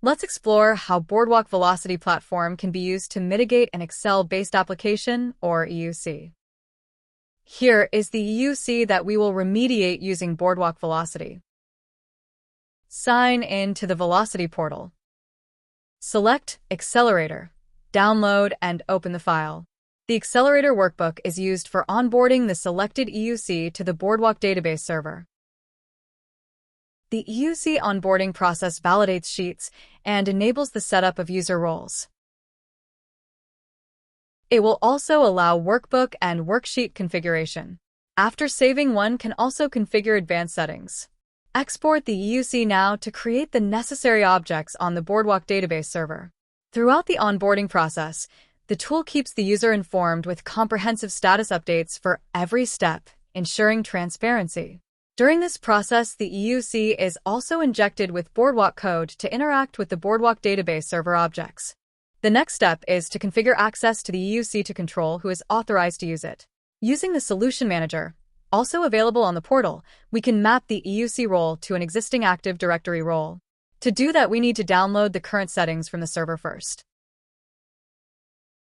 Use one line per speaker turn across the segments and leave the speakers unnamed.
Let's explore how Boardwalk Velocity Platform can be used to mitigate an Excel-based application, or EUC. Here is the EUC that we will remediate using Boardwalk Velocity. Sign in to the Velocity portal. Select Accelerator, download and open the file. The Accelerator workbook is used for onboarding the selected EUC to the Boardwalk database server. The EUC onboarding process validates sheets and enables the setup of user roles. It will also allow workbook and worksheet configuration. After saving, one can also configure advanced settings. Export the EUC now to create the necessary objects on the Boardwalk database server. Throughout the onboarding process, the tool keeps the user informed with comprehensive status updates for every step, ensuring transparency. During this process, the EUC is also injected with Boardwalk code to interact with the Boardwalk database server objects. The next step is to configure access to the EUC to control who is authorized to use it. Using the Solution Manager, also available on the portal, we can map the EUC role to an existing Active Directory role. To do that, we need to download the current settings from the server first.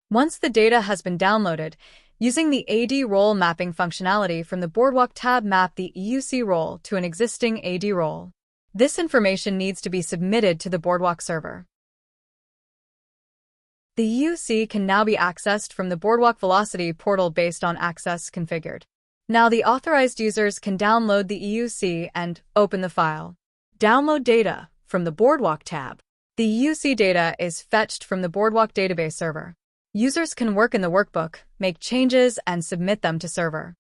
Once the data has been downloaded, using the AD role mapping functionality from the Boardwalk tab, map the EUC role to an existing AD role. This information needs to be submitted to the Boardwalk server. The EUC can now be accessed from the Boardwalk Velocity portal based on access configured. Now the authorized users can download the EUC and open the file. Download data from the Boardwalk tab. The EUC data is fetched from the Boardwalk database server. Users can work in the workbook, make changes, and submit them to server.